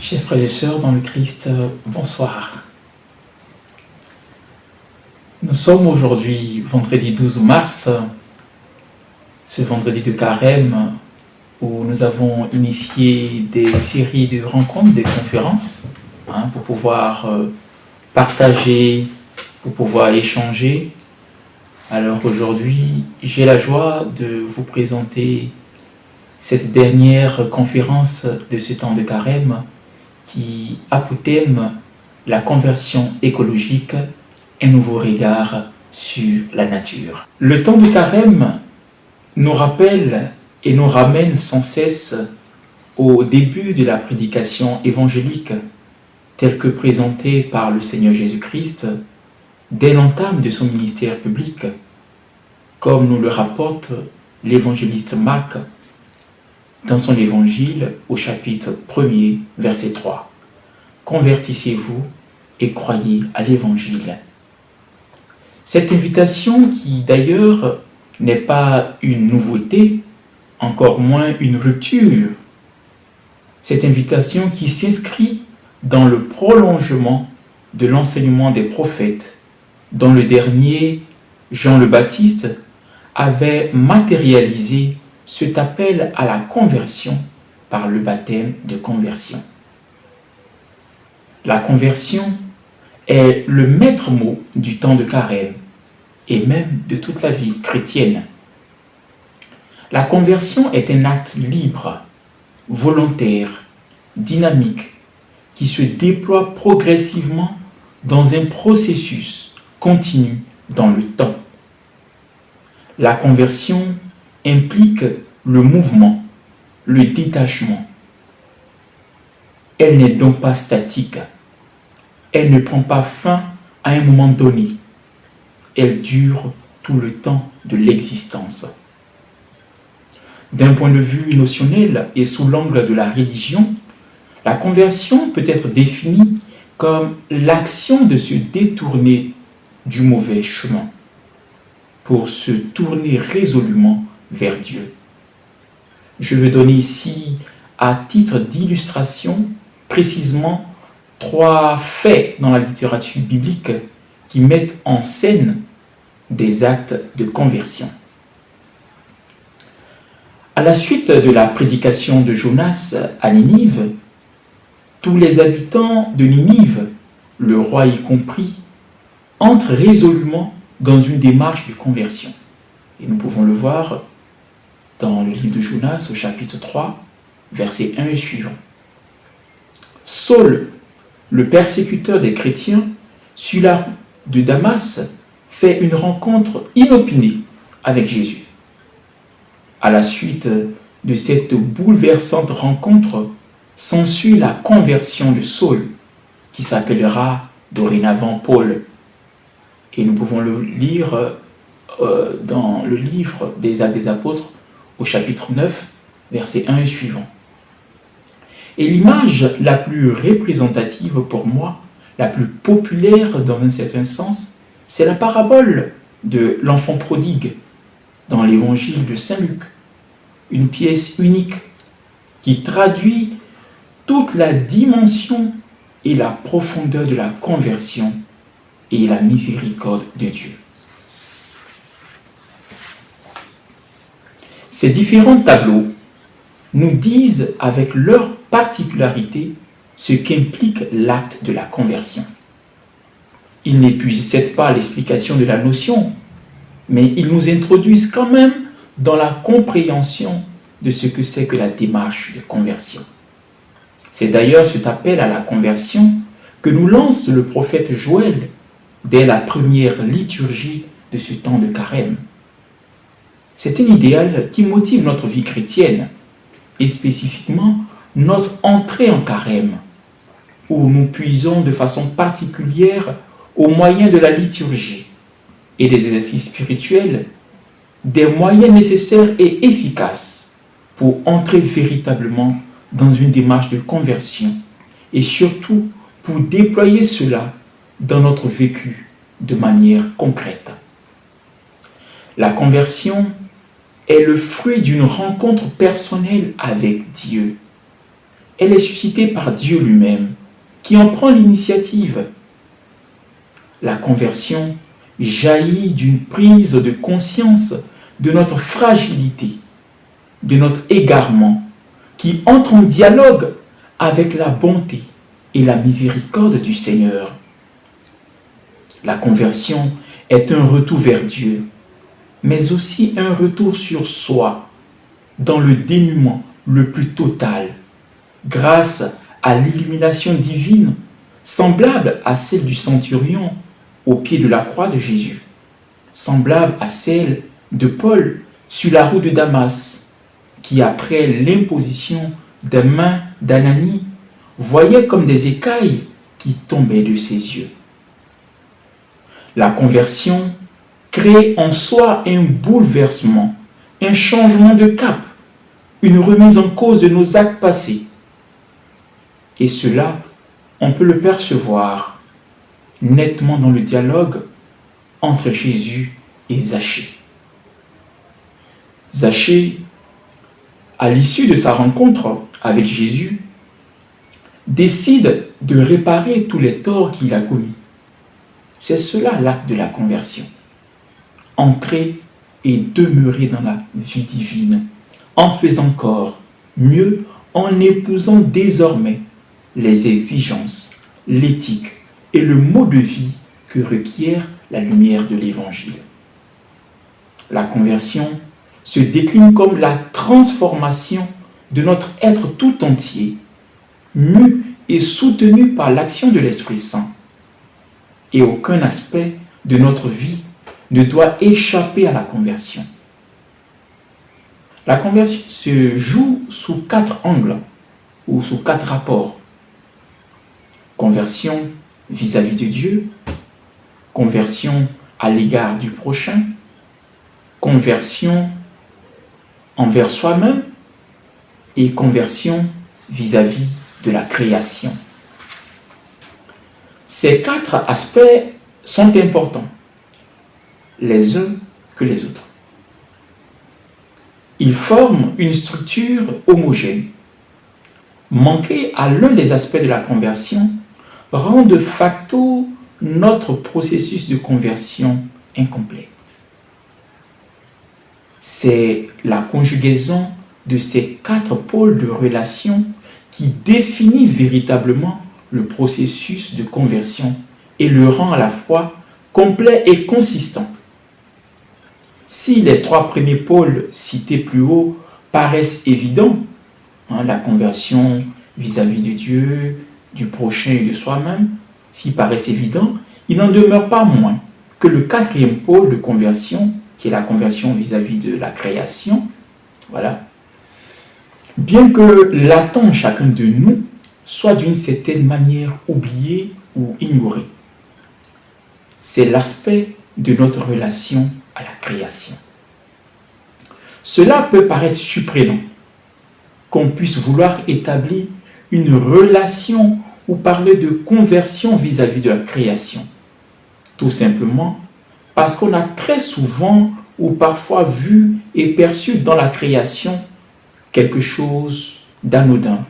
Chers frères et sœurs dans le Christ, bonsoir. Nous sommes aujourd'hui vendredi 12 mars, ce vendredi de carême où nous avons initié des séries de rencontres, des conférences pour pouvoir partager, pour pouvoir échanger. Alors aujourd'hui, j'ai la joie de vous présenter cette dernière conférence de ce temps de carême qui a pour thème la conversion écologique, un nouveau regard sur la nature. Le temps de carême nous rappelle et nous ramène sans cesse au début de la prédication évangélique telle que présentée par le Seigneur Jésus-Christ dès l'entame de son ministère public, comme nous le rapporte l'évangéliste Marc dans son évangile au chapitre 1er, verset 3. Convertissez-vous et croyez à l'évangile. Cette invitation qui d'ailleurs n'est pas une nouveauté, encore moins une rupture. Cette invitation qui s'inscrit dans le prolongement de l'enseignement des prophètes, dont le dernier, Jean le Baptiste, avait matérialisé cet appel à la conversion par le baptême de conversion. La conversion est le maître mot du temps de carême et même de toute la vie chrétienne. La conversion est un acte libre, volontaire, dynamique, qui se déploie progressivement dans un processus continu dans le temps. La conversion implique le mouvement, le détachement. Elle n'est donc pas statique. Elle ne prend pas fin à un moment donné. Elle dure tout le temps de l'existence. D'un point de vue notionnel et sous l'angle de la religion, la conversion peut être définie comme l'action de se détourner du mauvais chemin pour se tourner résolument vers Dieu. Je veux donner ici, à titre d'illustration, précisément 3 faits dans la littérature biblique qui mettent en scène des actes de conversion. À la suite de la prédication de Jonas à Ninive, tous les habitants de Ninive, le roi y compris, entrent résolument dans une démarche de conversion. Et nous pouvons le voir dans le livre de Jonas au chapitre 3, versets 1 et suivant. Saul, le persécuteur des chrétiens, sur la route de Damas, fait une rencontre inopinée avec Jésus. À la suite de cette bouleversante rencontre, s'ensuit la conversion de Saul, qui s'appellera dorénavant Paul. Et nous pouvons le lire dans le livre des Actes des Apôtres, au chapitre 9, versets 1 et suivant. Et l'image la plus représentative pour moi, la plus populaire dans un certain sens, c'est la parabole de l'enfant prodigue dans l'évangile de Saint Luc, une pièce unique qui traduit toute la dimension et la profondeur de la conversion et la miséricorde de Dieu. Ces différents tableaux nous disent avec leur particularité ce qu'implique l'acte de la conversion. Ils n'épuisent pas l'explication de la notion, mais ils nous introduisent quand même dans la compréhension de ce que c'est que la démarche de conversion. C'est d'ailleurs cet appel à la conversion que nous lance le prophète Joël dès la première liturgie de ce temps de carême. C'est un idéal qui motive notre vie chrétienne et spécifiquement notre entrée en carême, où nous puisons de façon particulière au moyen de la liturgie et des exercices spirituels, des moyens nécessaires et efficaces pour entrer véritablement dans une démarche de conversion et surtout pour déployer cela dans notre vécu de manière concrète. La conversion est le fruit d'une rencontre personnelle avec Dieu. elle est suscitée par Dieu lui-même, qui en prend l'initiative. La conversion jaillit d'une prise de conscience de notre fragilité, de notre égarement, qui entre en dialogue avec la bonté et la miséricorde du Seigneur. La conversion est un retour vers Dieu, mais aussi un retour sur soi, dans le dénuement le plus total, grâce à l'illumination divine, semblable à celle du centurion au pied de la croix de Jésus, semblable à celle de Paul sur la route de Damas, qui après l'imposition des mains d'Ananie, voyait comme des écailles qui tombaient de ses yeux. La conversion crée en soi un bouleversement, un changement de cap, une remise en cause de nos actes passés. Et cela, on peut le percevoir nettement dans le dialogue entre Jésus et Zachée. Zachée, à l'issue de sa rencontre avec Jésus, décide de réparer tous les torts qu'il a commis. C'est cela l'acte de la conversion. Entrer et demeurer dans la vie divine, en faisant encore mieux, en épousant désormais les exigences, l'éthique et le mode de vie que requiert la lumière de l'Évangile. La conversion se décline comme la transformation de notre être tout entier, mu et soutenu par l'action de l'Esprit Saint. Et aucun aspect de notre vie ne doit échapper à la conversion. La conversion se joue sous 4 angles ou sous 4 rapports. Conversion vis-à-vis de Dieu, conversion à l'égard du prochain, conversion envers soi-même et conversion vis-à-vis de la création. Ces 4 aspects sont importants, les uns que les autres. Ils forment une structure homogène. Manquer à l'un des aspects de la conversion rend de facto notre processus de conversion incomplète. C'est la conjugaison de ces 4 pôles de relation qui définit véritablement le processus de conversion et le rend à la fois complet et consistant. Si les 3 premiers pôles cités plus haut paraissent évidents, la conversion vis-à-vis de Dieu, du prochain et de soi-même, s'ils paraissent évidents, il n'en demeure pas moins que le 4e pôle de conversion, qui est la conversion vis-à-vis de la création, bien que latent en chacun de nous, soit d'une certaine manière oublié ou ignoré. C'est l'aspect de notre relation à la création. Cela peut paraître surprenant, qu'on puisse vouloir établir une relation ou parler de conversion vis-à-vis de la création. Tout simplement parce qu'on a très souvent ou parfois vu et perçu dans la création quelque chose d'anodin,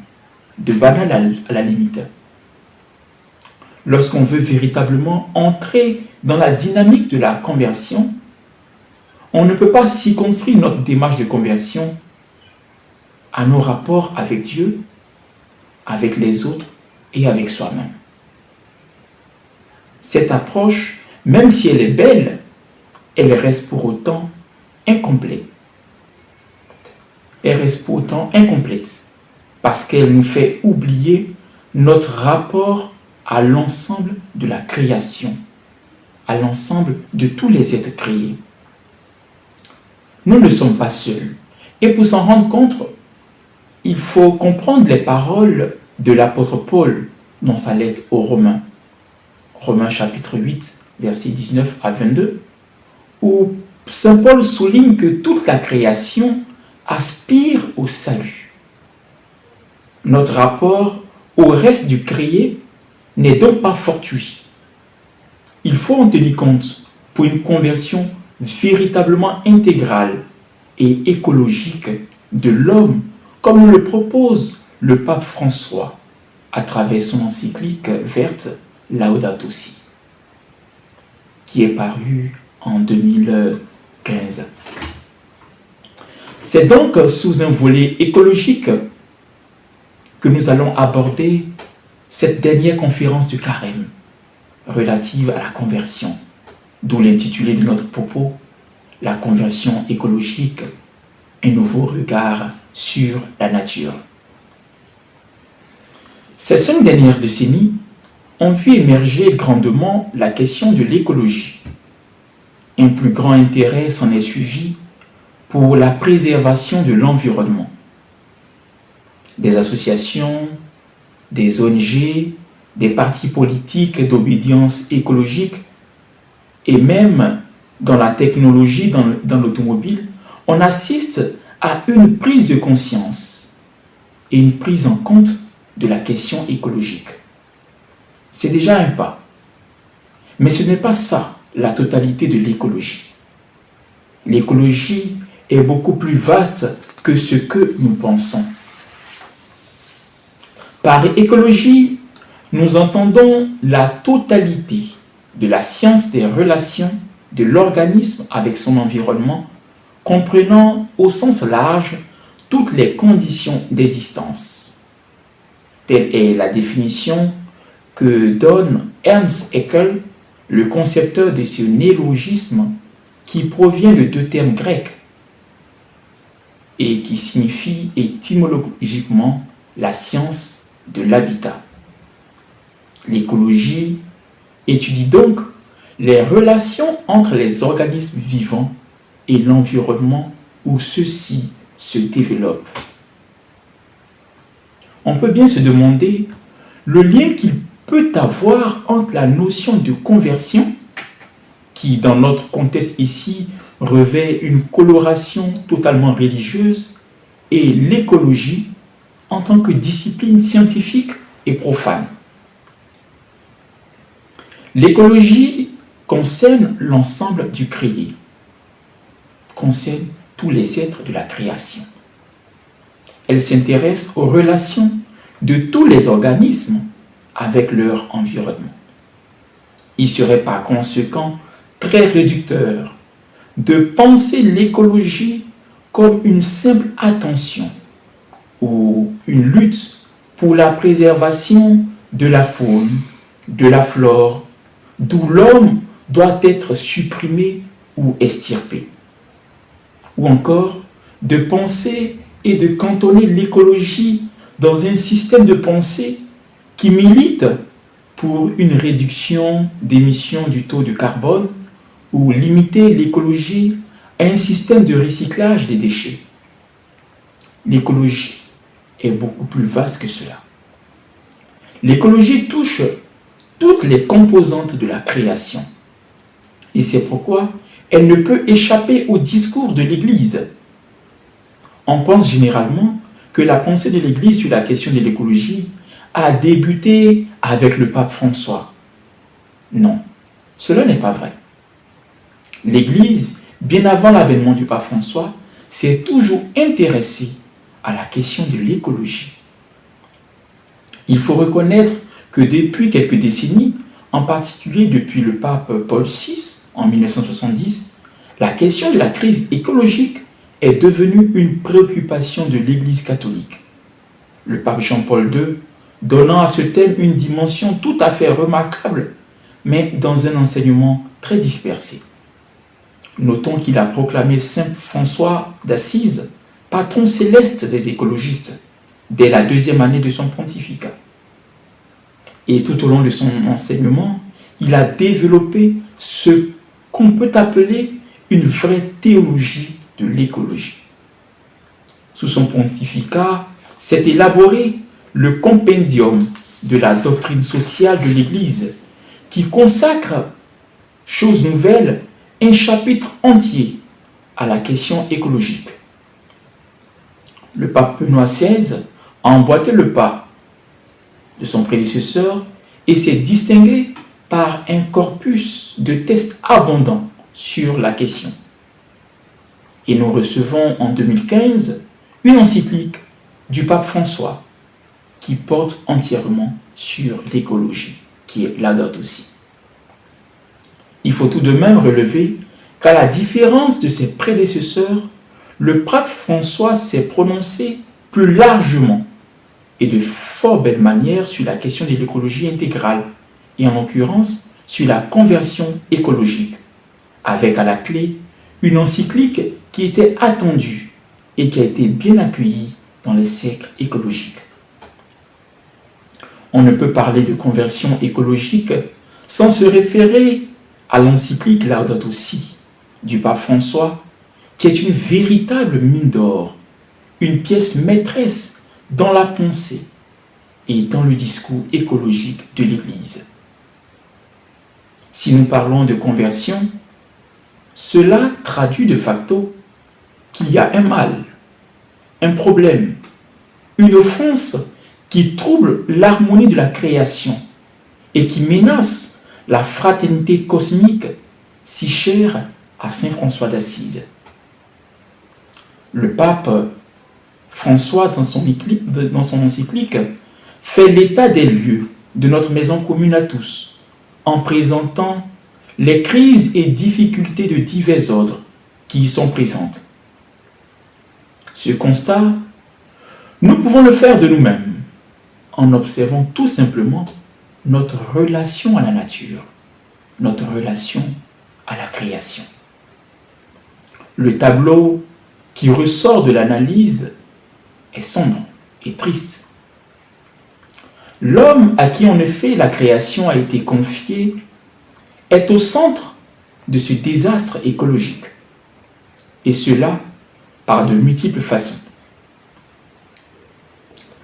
de banal à la limite. Lorsqu'on veut véritablement entrer dans la dynamique de la conversion, on ne peut pas circonscrire notre démarche de conversion à nos rapports avec Dieu, avec les autres et avec soi-même. Cette approche, même si elle est belle, elle reste pour autant incomplète. Elle reste pour autant incomplète parce qu'elle nous fait oublier notre rapport à l'ensemble de la création, à l'ensemble de tous les êtres créés. Nous ne sommes pas seuls. Et pour s'en rendre compte, il faut comprendre les paroles de l'apôtre Paul dans sa lettre aux Romains. Romains chapitre 8, versets 19 à 22, où Saint Paul souligne que toute la création aspire au salut. Notre rapport au reste du créé n'est donc pas fortuit. Il faut en tenir compte pour une conversion véritablement intégrale et écologique de l'homme, comme nous le propose le pape François à travers son encyclique verte Laudato Si, qui est paru en 2015. C'est donc sous un volet écologique que nous allons aborder cette dernière conférence du Carême relative à la conversion, d'où l'intitulé de notre propos, la conversion écologique, un nouveau regard sur la nature. Ces 5 dernières décennies ont vu émerger grandement la question de l'écologie. Un plus grand intérêt s'en est suivi pour la préservation de l'environnement. Des associations, des ONG, des partis politiques d'obédience écologique et même dans la technologie, dans l'automobile, on assiste à une prise de conscience et une prise en compte de la question écologique. C'est déjà un pas. Mais ce n'est pas ça la totalité de l'écologie. L'écologie est beaucoup plus vaste que ce que nous pensons. Par écologie, nous entendons la totalité de la science des relations de l'organisme avec son environnement, comprenant au sens large toutes les conditions d'existence. Telle est la définition que donne Ernst Haeckel, le concepteur de ce néologisme qui provient de 2 termes grecs et qui signifie étymologiquement la science de l'habitat. L'écologie étudie donc les relations entre les organismes vivants et l'environnement où ceux-ci se développent. On peut bien se demander le lien qu'il peut avoir entre la notion de conversion, qui dans notre contexte ici revêt une coloration totalement religieuse, et l'écologie en tant que discipline scientifique et profane. L'écologie concerne l'ensemble du créé, concerne tous les êtres de la création. Elle s'intéresse aux relations de tous les organismes avec leur environnement. Il serait par conséquent très réducteur de penser l'écologie comme une simple attention ou une lutte pour la préservation de la faune, de la flore, d'où l'homme doit être supprimé ou extirpé. Ou encore de penser et de cantonner l'écologie dans un système de pensée qui milite pour une réduction d'émissions du taux de carbone ou limiter l'écologie à un système de recyclage des déchets. L'écologie est beaucoup plus vaste que cela. L'écologie touche toutes les composantes de la création. Et c'est pourquoi elle ne peut échapper au discours de l'Église. On pense généralement que la pensée de l'Église sur la question de l'écologie a débuté avec le pape François. Non, cela n'est pas vrai. L'Église, bien avant l'avènement du pape François, s'est toujours intéressée à la question de l'écologie. Il faut reconnaître que depuis quelques décennies, en particulier depuis le pape Paul VI en 1970, la question de la crise écologique est devenue une préoccupation de l'Église catholique. Le pape Jean-Paul II donnant à ce thème une dimension tout à fait remarquable, mais dans un enseignement très dispersé. Notons qu'il a proclamé Saint François d'Assise, patron céleste des écologistes, dès la 2e année de son pontificat. Et tout au long de son enseignement, il a développé ce qu'on peut appeler une vraie théologie de l'écologie. Sous son pontificat, s'est élaboré le compendium de la doctrine sociale de l'Église, qui consacre, chose nouvelle, un chapitre entier à la question écologique. Le pape Benoît XVI a emboîté le pas de son prédécesseur et s'est distingué par un corpus de textes abondants sur la question. Et nous recevons en 2015 une encyclique du pape François qui porte entièrement sur l'écologie, qui est Laudato Si. Il faut tout de même relever qu'à la différence de ses prédécesseurs, le pape François s'est prononcé plus largement et de fort belle manière sur la question de l'écologie intégrale, et en l'occurrence sur la conversion écologique, avec à la clé une encyclique qui était attendue et qui a été bien accueillie dans les cercles écologiques. On ne peut parler de conversion écologique sans se référer à l'encyclique Laudato Si du pape François, qui est une véritable mine d'or, une pièce maîtresse dans la pensée et dans le discours écologique de l'Église. Si nous parlons de conversion, cela traduit de facto qu'il y a un mal, un problème, une offense qui trouble l'harmonie de la création et qui menace la fraternité cosmique si chère à saint François d'Assise. Le pape François, dans son encyclique, fait l'état des lieux de notre maison commune à tous, en présentant les crises et difficultés de divers ordres qui y sont présentes. Ce constat, nous pouvons le faire de nous-mêmes, en observant tout simplement notre relation à la nature, notre relation à la création. Le tableau qui ressort de l'analyse est sombre et triste. L'homme à qui en effet la création a été confiée est au centre de ce désastre écologique, et cela par de multiples façons.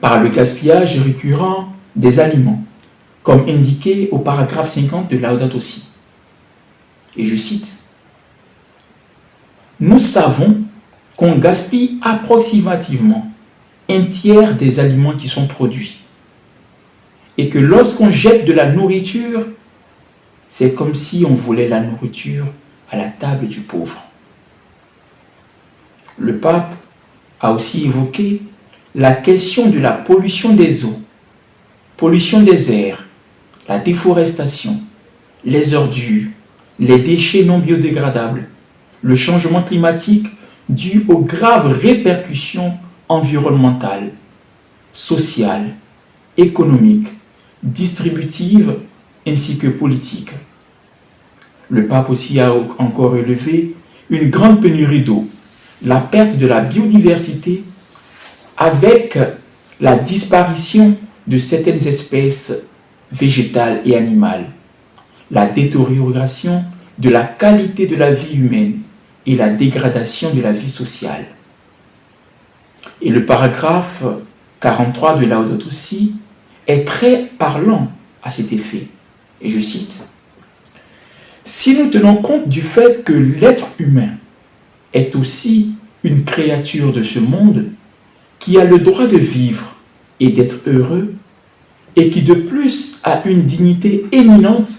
Par le gaspillage récurrent des aliments, comme indiqué au paragraphe 50 de Laudato Si. Et je cite, « Nous savons qu'on gaspille approximativement un tiers des aliments qui sont produits, et que lorsqu'on jette de la nourriture, c'est comme si on volait la nourriture à la table du pauvre. » Le pape a aussi évoqué la question de la pollution des eaux, pollution des airs, la déforestation, les ordures, les déchets non biodégradables, le changement climatique dû aux graves répercussions environnementales, sociales, économiques, distributives ainsi que politiques. Le pape aussi a encore relevé une grande pénurie d'eau, la perte de la biodiversité avec la disparition de certaines espèces végétales et animales, la détérioration de la qualité de la vie humaine et la dégradation de la vie sociale. Et le paragraphe 43 de Laudato Si est très parlant à cet effet. Et je cite, « Si nous tenons compte du fait que l'être humain est aussi une créature de ce monde qui a le droit de vivre et d'être heureux, et qui de plus a une dignité éminente,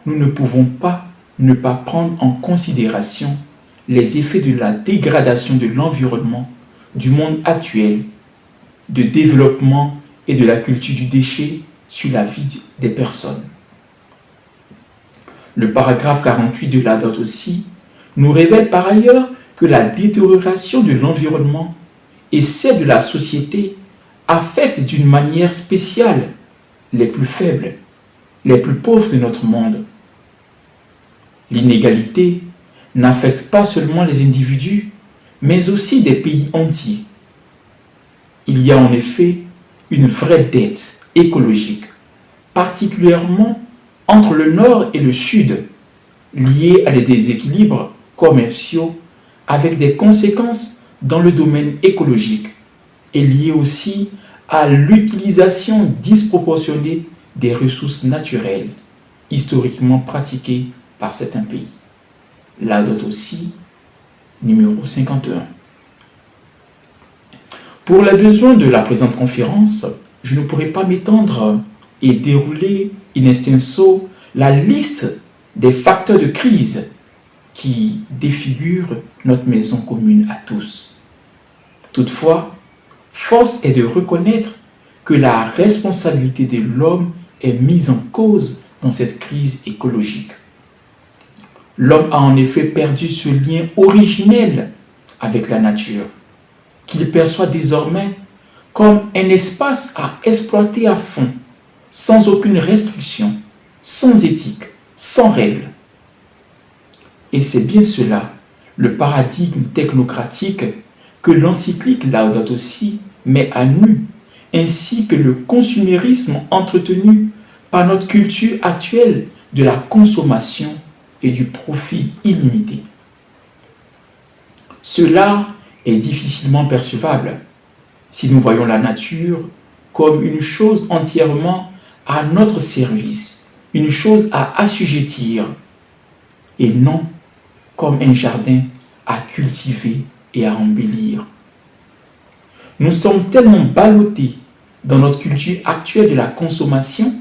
nous ne pouvons pas ne pas prendre en considération les effets de la dégradation de l'environnement du monde actuel, de développement et de la culture du déchet sur la vie des personnes. » Le paragraphe 48 de Laudato Si nous révèle par ailleurs que la détérioration de l'environnement et celle de la société affectent d'une manière spéciale les plus faibles, les plus pauvres de notre monde. L'inégalité n'affecte pas seulement les individus, mais aussi des pays entiers. Il y a en effet une vraie dette écologique, particulièrement entre le Nord et le Sud, liée à des déséquilibres commerciaux avec des conséquences dans le domaine écologique et liée aussi à l'utilisation disproportionnée des ressources naturelles historiquement pratiquées par certains pays. Laudato Si, numéro 51. Pour les besoins de la présente conférence, je ne pourrai pas m'étendre et dérouler in extenso la liste des facteurs de crise qui défigurent notre maison commune à tous. Toutefois, force est de reconnaître que la responsabilité de l'homme est mise en cause dans cette crise écologique. L'homme a en effet perdu ce lien originel avec la nature, qu'il perçoit désormais comme un espace à exploiter à fond, sans aucune restriction, sans éthique, sans règles. Et c'est bien cela, le paradigme technocratique que l'encyclique Laudato Si met à nu, ainsi que le consumérisme entretenu par notre culture actuelle de la consommation et du profit illimité. Cela est difficilement percevable si nous voyons la nature comme une chose entièrement à notre service, une chose à assujettir, et non comme un jardin à cultiver et à embellir. Nous sommes tellement ballottés dans notre culture actuelle de la consommation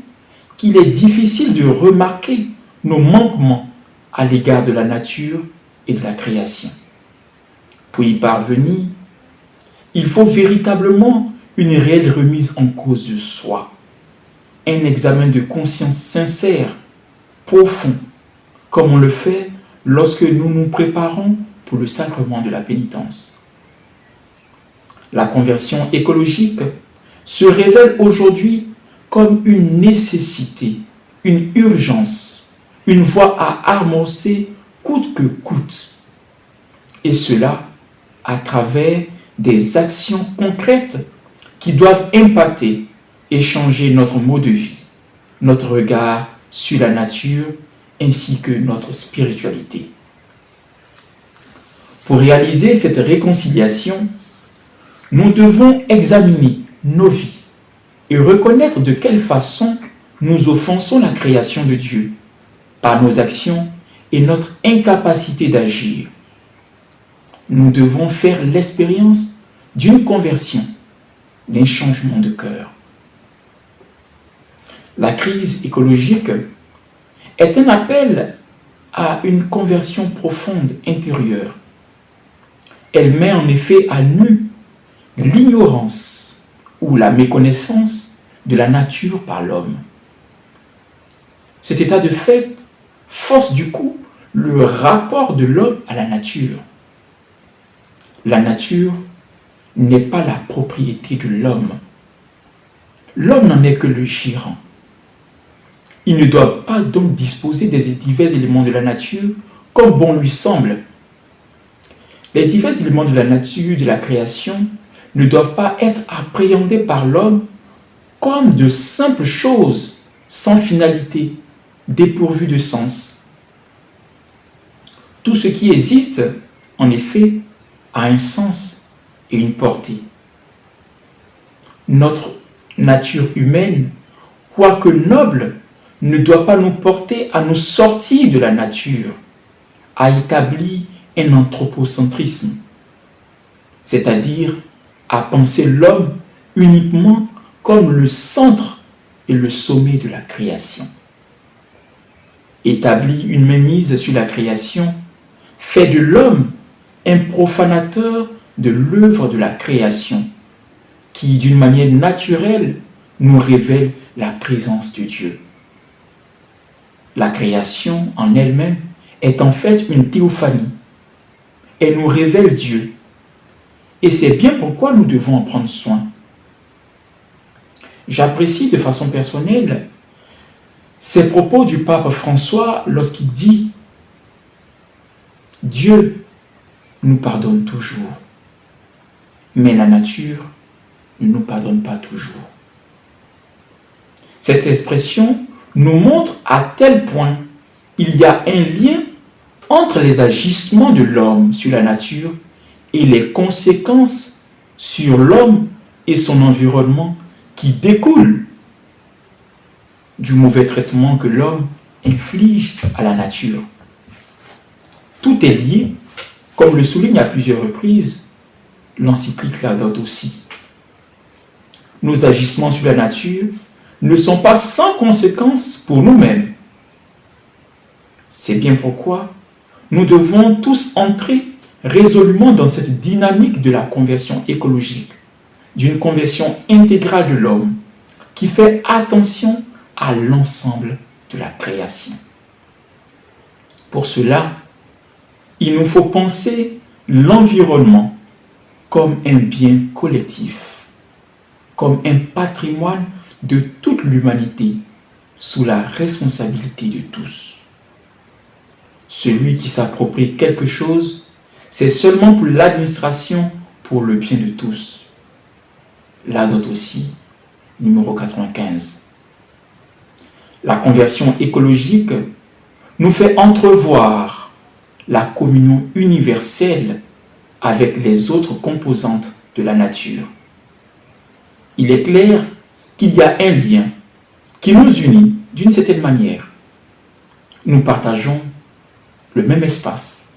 qu'il est difficile de remarquer nos manquements à l'égard de la nature et de la création. Pour y parvenir, il faut véritablement une réelle remise en cause de soi, un examen de conscience sincère, profond, comme on le fait lorsque nous nous préparons pour le sacrement de la pénitence. La conversion écologique se révèle aujourd'hui comme une nécessité, une urgence, une voie à amorcer coûte que coûte. Et cela à travers des actions concrètes qui doivent impacter et changer notre mode de vie, notre regard sur la nature ainsi que notre spiritualité. Pour réaliser cette réconciliation, nous devons examiner nos vies et reconnaître de quelle façon nous offensons la création de Dieu par nos actions et notre incapacité d'agir. Nous devons faire l'expérience d'une conversion, d'un changement de cœur. La crise écologique est un appel à une conversion profonde intérieure. Elle met en effet à nu l'ignorance ou la méconnaissance de la nature par l'homme. Cet état de fait force du coup le rapport de l'homme à la nature. La nature n'est pas la propriété de l'homme. L'homme n'en est que le gérant. Il ne doit pas donc disposer des divers éléments de la nature comme bon lui semble. Les divers éléments de la nature, de la création, ne doivent pas être appréhendés par l'homme comme de simples choses sans finalité, dépourvues de sens. Tout ce qui existe, en effet, a un sens et une portée. Notre nature humaine, quoique noble, ne doit pas nous porter à nous sortir de la nature, à établir un anthropocentrisme, c'est-à-dire à penser l'homme uniquement comme le centre et le sommet de la création. Établir une mainmise sur la création fait de l'homme un profanateur de l'œuvre de la création, qui d'une manière naturelle nous révèle la présence de Dieu. La création en elle-même est en fait une théophanie. Elle nous révèle Dieu. Et c'est bien pourquoi nous devons en prendre soin. J'apprécie de façon personnelle ces propos du pape François lorsqu'il dit « Dieu nous pardonne toujours, mais la nature ne nous pardonne pas toujours. » Cette expression nous montre à tel point il y a un lien entre les agissements de l'homme sur la nature et les conséquences sur l'homme et son environnement qui découlent du mauvais traitement que l'homme inflige à la nature. Tout est lié, comme le souligne à plusieurs reprises l'encyclique Laudato Si. Nos agissements sur la nature ne sont pas sans conséquences pour nous-mêmes. C'est bien pourquoi nous devons tous entrer résolument dans cette dynamique de la conversion écologique, d'une conversion intégrale de l'homme qui fait attention à l'ensemble de la création. Pour cela, il nous faut penser l'environnement comme un bien collectif, comme un patrimoine de toute l'humanité sous la responsabilité de tous. Celui qui s'approprie quelque chose, c'est seulement pour l'administration, pour le bien de tous. La dot aussi, numéro 95. La conversion écologique nous fait entrevoir la communion universelle avec les autres composantes de la nature. Il est clair qu'il y a un lien qui nous unit d'une certaine manière. Nous partageons le même espace.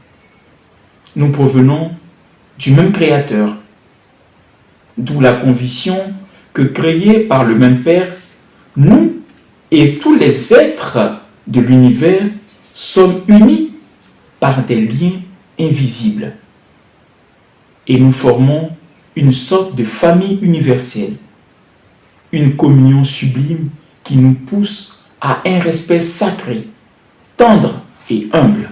Nous provenons du même Créateur, d'où la conviction que créés par le même Père, nous et tous les êtres de l'univers sommes unis par des liens invisibles. Et nous formons une sorte de famille universelle, une communion sublime qui nous pousse à un respect sacré, tendre et humble.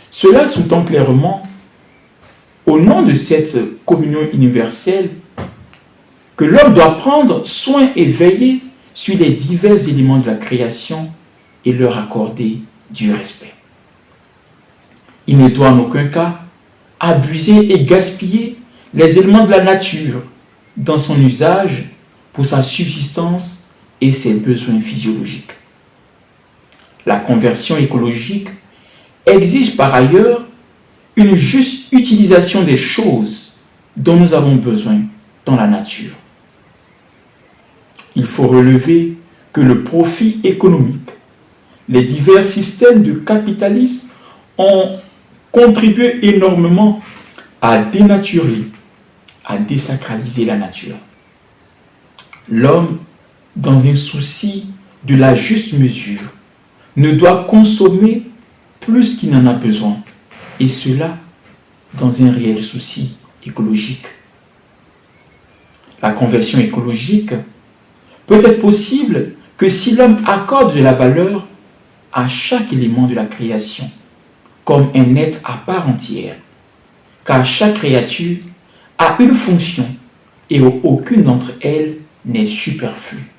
Cela sous-tend clairement, au nom de cette communion universelle, que l'homme doit prendre soin et veiller sur les divers éléments de la création et leur accorder du respect. Il ne doit en aucun cas abuser et gaspiller les éléments de la nature dans son usage pour sa subsistance et ses besoins physiologiques. La conversion écologique exige par ailleurs une juste utilisation des choses dont nous avons besoin dans la nature. Il faut relever que le profit économique, les divers systèmes de capitalisme ont contribué énormément à dénaturer, à désacraliser la nature. L'homme, dans un souci de la juste mesure, ne doit consommer plus qu'il n'en a besoin, et cela dans un réel souci écologique. La conversion écologique peut être possible que si l'homme accorde de la valeur à chaque élément de la création, comme un être à part entière, car chaque créature a une fonction et aucune d'entre elles n'est superflue.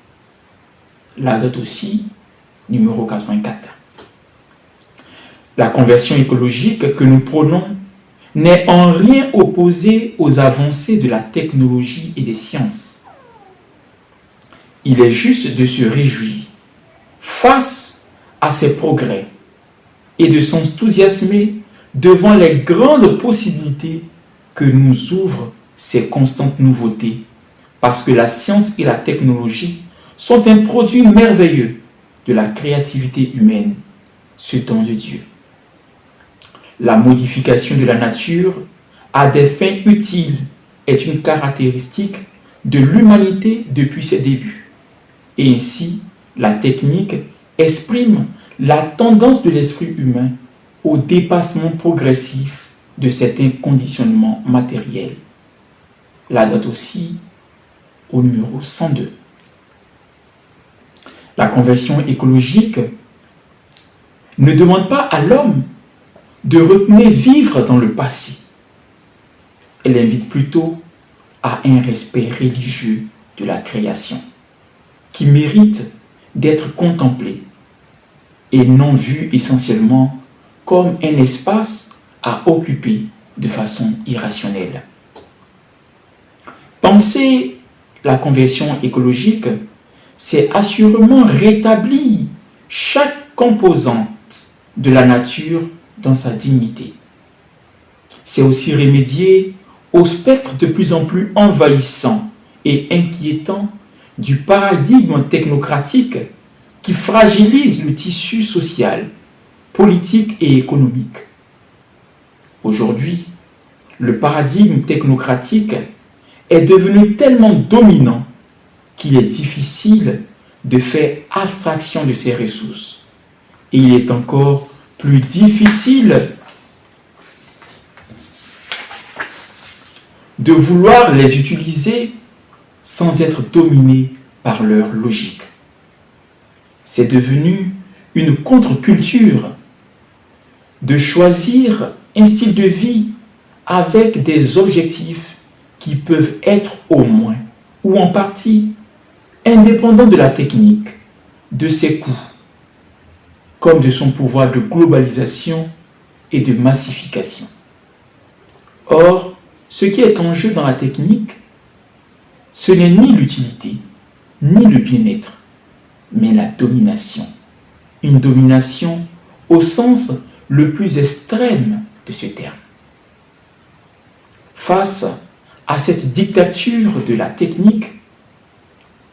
La dot aussi, numéro 84. La conversion écologique que nous prônons n'est en rien opposée aux avancées de la technologie et des sciences. Il est juste de se réjouir face à ces progrès et de s'enthousiasmer devant les grandes possibilités que nous ouvrent ces constantes nouveautés, parce que la science et la technologie sont un produit merveilleux de la créativité humaine, ce don de Dieu. La modification de la nature à des fins utiles est une caractéristique de l'humanité depuis ses débuts. Et ainsi, la technique exprime la tendance de l'esprit humain au dépassement progressif de certains conditionnements matériels. La dot aussi au numéro 102. La conversion écologique ne demande pas à l'homme de retourner vivre dans le passé. Elle invite plutôt à un respect religieux de la création, qui mérite d'être contemplé et non vu essentiellement comme un espace à occuper de façon irrationnelle. Penser la conversion écologique, c'est assurément rétablir chaque composante de la nature dans sa dignité. C'est aussi remédier au spectre de plus en plus envahissant et inquiétant du paradigme technocratique qui fragilise le tissu social, politique et économique. Aujourd'hui, le paradigme technocratique est devenu tellement dominant qu'il est difficile de faire abstraction de ses ressources. Et il est encore plus difficile de vouloir les utiliser sans être dominés par leur logique. C'est devenu une contre-culture de choisir un style de vie avec des objectifs qui peuvent être au moins ou en partie indépendants de la technique, de ses coûts, comme de son pouvoir de globalisation et de massification. Or, ce qui est en jeu dans la technique, ce n'est ni l'utilité, ni le bien-être, mais la domination. Une domination au sens le plus extrême de ce terme. Face à cette dictature de la technique,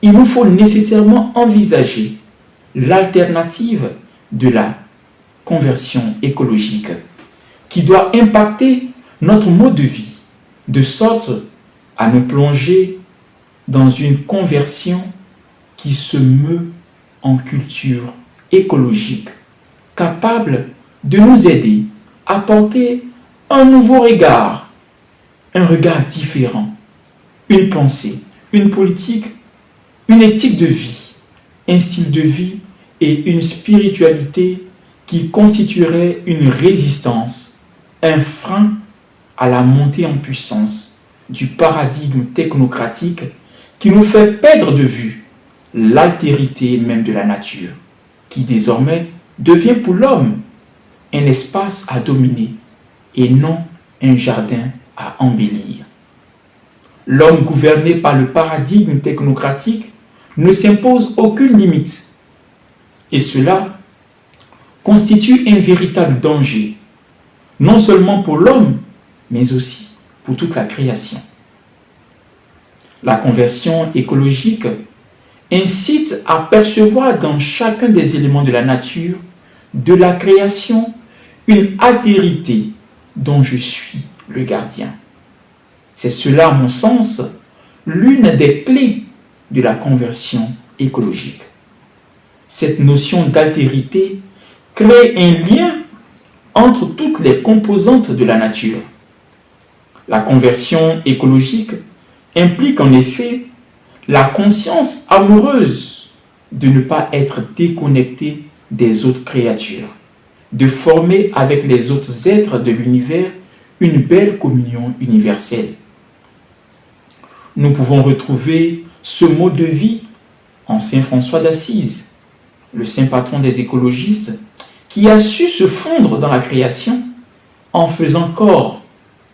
il nous faut nécessairement envisager l'alternative de la conversion écologique qui doit impacter notre mode de vie, de sorte à nous plonger dans une conversion qui se meut en culture écologique, capable de nous aider à porter un nouveau regard, un regard différent, une pensée, une politique, une éthique de vie, un style de vie et une spiritualité qui constituerait une résistance, un frein à la montée en puissance du paradigme technocratique qui nous fait perdre de vue l'altérité même de la nature, qui désormais devient pour l'homme un espace à dominer et non un jardin à embellir. L'homme gouverné par le paradigme technocratique ne s'impose aucune limite, et cela constitue un véritable danger, non seulement pour l'homme, mais aussi pour toute la création. La conversion écologique incite à percevoir dans chacun des éléments de la nature, de la création, une altérité dont je suis le gardien. C'est cela, à mon sens, l'une des clés de la conversion écologique. Cette notion d'altérité crée un lien entre toutes les composantes de la nature. La conversion écologique implique en effet la conscience amoureuse de ne pas être déconnecté des autres créatures, de former avec les autres êtres de l'univers une belle communion universelle. Nous pouvons retrouver ce mode de vie en Saint François d'Assise, le saint patron des écologistes, qui a su se fondre dans la création en faisant corps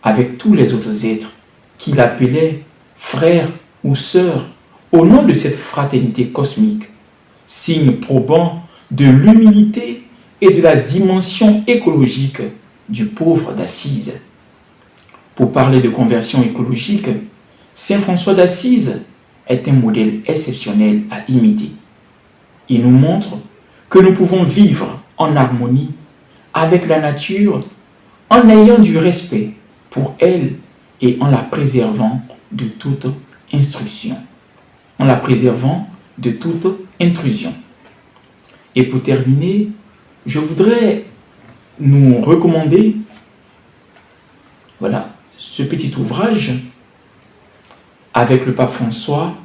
avec tous les autres êtres qu'il appelait frères ou sœurs au nom de cette fraternité cosmique, signe probant de l'humilité et de la dimension écologique du pauvre d'Assise. Pour parler de conversion écologique, Saint François d'Assise est un modèle exceptionnel à imiter. Il nous montre que nous pouvons vivre en harmonie avec la nature en ayant du respect pour elle et en la préservant de toute instruction, en la préservant de toute intrusion. Et pour terminer, je voudrais nous recommander ce petit ouvrage avec le pape François,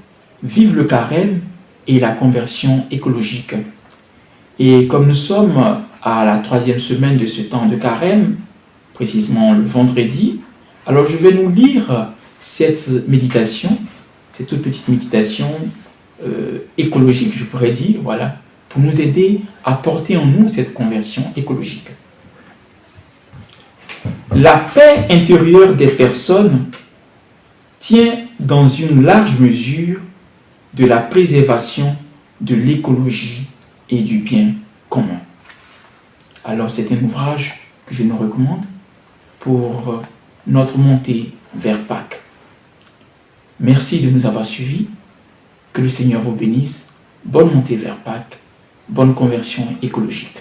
Vive le carême et la conversion écologique. Et comme nous sommes à la 3e semaine de ce temps de carême, précisément le vendredi, alors je vais nous lire cette méditation, cette toute petite méditation écologique, je pourrais dire, pour nous aider à porter en nous cette conversion écologique. La paix intérieure des personnes tient dans une large mesure de la préservation de l'écologie et du bien commun. Alors c'est un ouvrage que je nous recommande pour notre montée vers Pâques. Merci de nous avoir suivis. Que le Seigneur vous bénisse. Bonne montée vers Pâques. Bonne conversion écologique.